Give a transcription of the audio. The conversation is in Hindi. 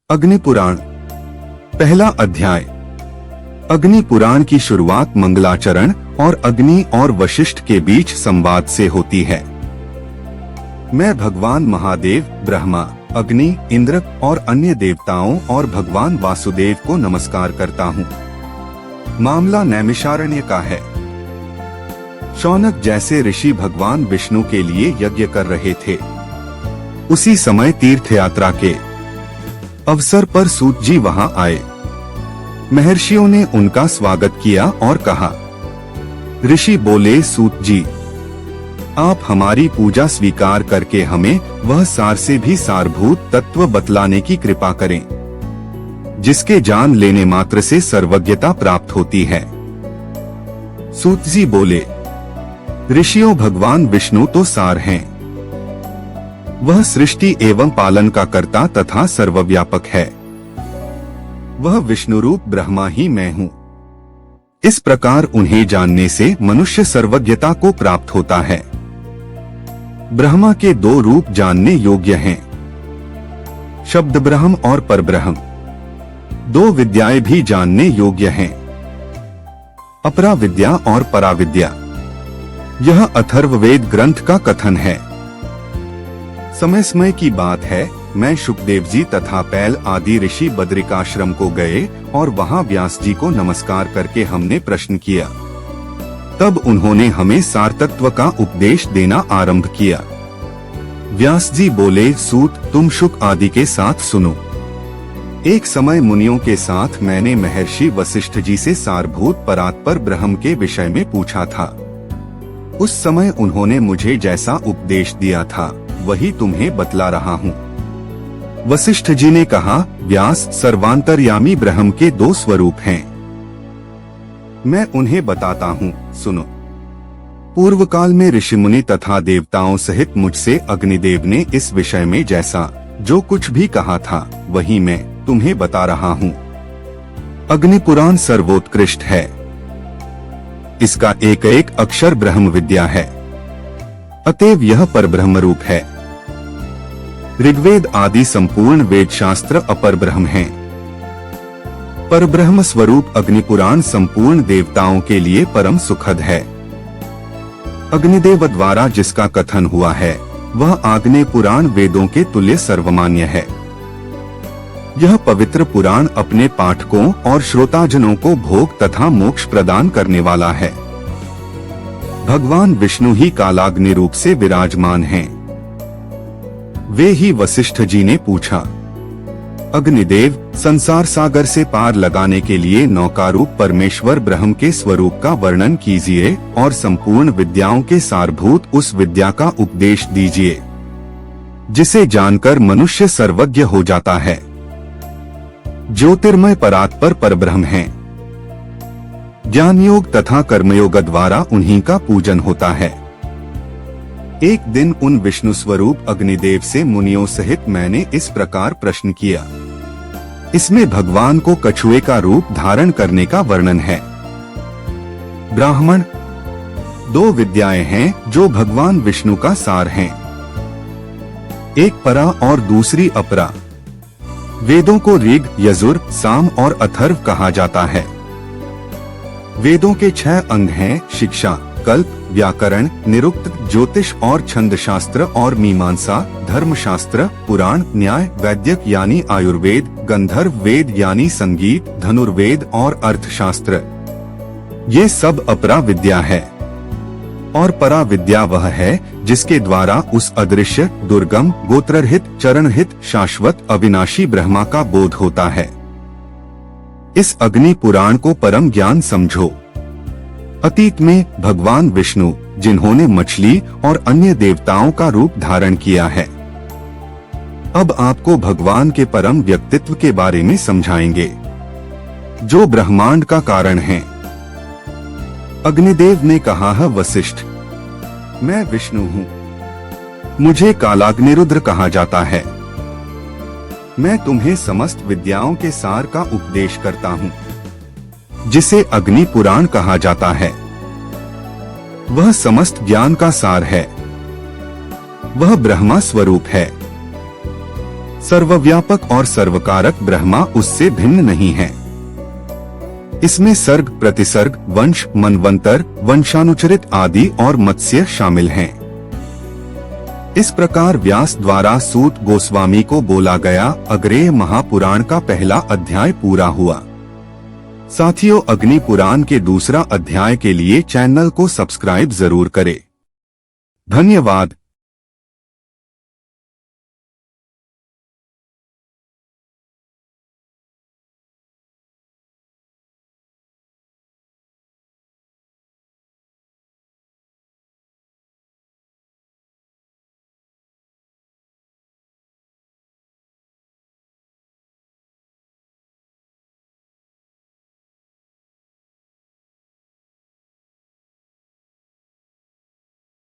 अग्नि पुराण पहला अध्याय। अग्नि पुराण की शुरुआत मंगलाचरण और अग्नि और वशिष्ठ के बीच संवाद से होती है। मैं भगवान महादेव, ब्रह्मा, अग्नि, इंद्र और अन्य देवताओं और भगवान वासुदेव को नमस्कार करता हूँ। मामला नैमिषारण्य का है। शौनक जैसे ऋषि भगवान विष्णु के लिए यज्ञ कर रहे थे। उसी समय तीर्थ यात्रा के अवसर पर सूत जी वहां आए। महर्षियों ने उनका स्वागत किया और कहा, ऋषि बोले, सूत जी, आप हमारी पूजा स्वीकार करके हमें वह सार से भी सारभूत तत्व बतलाने की कृपा करें, जिसके जान लेने मात्र से सर्वज्ञता प्राप्त होती है। सूत जी बोले, ऋषियों, भगवान विष्णु तो सार हैं। वह सृष्टि एवं पालन का कर्ता तथा सर्वव्यापक है। वह विष्णु रूप ब्रह्मा ही मैं हूँ। इस प्रकार उन्हें जानने से मनुष्य सर्वज्ञता को प्राप्त होता है। ब्रह्मा के दो रूप जानने योग्य हैं, शब्द ब्रह्म और परब्रह्म। दो विद्याएं भी जानने योग्य हैं, अपरा विद्या और पराविद्या। यह अथर्ववेद ग्रंथ का कथन है। समय समय की बात है, मैं शुकदेव जी तथा पैल आदि ऋषि बद्रिकाश्रम को गए और वहां व्यास जी को नमस्कार करके हमने प्रश्न किया। तब उन्होंने हमें सारतत्व का उपदेश देना आरंभ किया। व्यास जी बोले, सूत, तुम शुक आदि के साथ सुनो। एक समय मुनियों के साथ मैंने महर्षि वशिष्ठ जी से सारभूत परात्पर ब्रह्म के विषय में पूछा था। उस समय उन्होंने मुझे जैसा उपदेश दिया था वही तुम्हें बतला रहा हूँ। वशिष्ठ जी ने कहा, व्यास, सर्वांतर्यामी ब्रह्म के दो स्वरूप हैं। मैं उन्हें बताता हूँ, सुनो। पूर्व काल में ऋषि मुनि तथा देवताओं सहित मुझसे अग्निदेव ने इस विषय में जैसा जो कुछ भी कहा था वही मैं तुम्हें बता रहा हूँ। अग्नि पुराण सर्वोत्कृष्ट है। इसका एक एक अक्षर ब्रह्म विद्या है, अतएव यह परब्रह्म रूप है। ऋग्वेद आदि संपूर्ण वेद शास्त्र अपर ब्रह्म हैं। परब्रह्म स्वरूप अग्नि पुराण संपूर्ण देवताओं के लिए परम सुखद है। अग्निदेव द्वारा जिसका कथन हुआ है वह आग्नेय पुराण वेदों के तुल्य सर्वमान्य है। यह पवित्र पुराण अपने पाठकों और श्रोताजनों को भोग तथा मोक्ष प्रदान करने वाला है। भगवान विष्णु ही कालाग्नि रूप से विराजमान हैं। वे ही वशिष्ठ जी ने पूछा, अग्निदेव, संसार सागर से पार लगाने के लिए नौकारूप परमेश्वर ब्रह्म के स्वरूप का वर्णन कीजिए और संपूर्ण विद्याओं के सारभूत उस विद्या का उपदेश दीजिए जिसे जानकर मनुष्य सर्वज्ञ हो जाता है। ज्योतिर्मय परात्पर परब्रह्म है। ज्ञान योग तथा कर्मयोग द्वारा उन्हीं का पूजन होता है। एक दिन उन विष्णु स्वरूप अग्निदेव से मुनियों सहित मैंने इस प्रकार प्रश्न किया। इसमें भगवान को कछुए का रूप धारण करने का वर्णन है। ब्राह्मण, दो विद्याएं हैं जो भगवान विष्णु का सार हैं। एक परा और दूसरी अपरा। वेदों को ऋग, यजुर, साम और अथर्व कहा जाता है। वेदों के 6 अंग हैं, शिक्षा, कल्प, व्याकरण, निरुक्त, ज्योतिष और छंद शास्त्र और मीमांसा, धर्मशास्त्र, पुराण, न्याय, वैद्यक यानी आयुर्वेद, गंधर्व वेद यानी संगीत, धनुर्वेद और अर्थशास्त्र। ये सब अपरा विद्या है। और परा विद्या वह है जिसके द्वारा उस अदृश्य, दुर्गम, गोत्ररहित, चरणहित, शाश्वत, अविनाशी ब्रह्मा का बोध होता है। इस अग्नि पुराण को परम ज्ञान समझो। अतीत में भगवान विष्णु, जिन्होंने मछली और अन्य देवताओं का रूप धारण किया है, अब आपको भगवान के परम व्यक्तित्व के बारे में समझाएंगे, जो ब्रह्मांड का कारण है। अग्निदेव ने कहा है, वशिष्ठ, मैं विष्णु हूँ। मुझे कालाग्निरुद्र कहा जाता है। मैं तुम्हें समस्त विद्याओं के सार का उपदेश करता हूँ, जिसे अग्नि पुराण कहा जाता है। वह समस्त ज्ञान का सार है। वह ब्रह्मा स्वरूप है। सर्वव्यापक और सर्वकारक ब्रह्मा उससे भिन्न नहीं है। इसमें सर्ग, प्रतिसर्ग, वंश, मनवंतर, वंशानुचरित आदि और मत्स्य शामिल हैं। इस प्रकार व्यास द्वारा सूत गोस्वामी को बोला गया अग्रेय महापुराण का पहला अध्याय पूरा हुआ। साथियों, अग्नि पुराण के दूसरा अध्याय के लिए चैनल को सब्सक्राइब जरूर करें। धन्यवाद।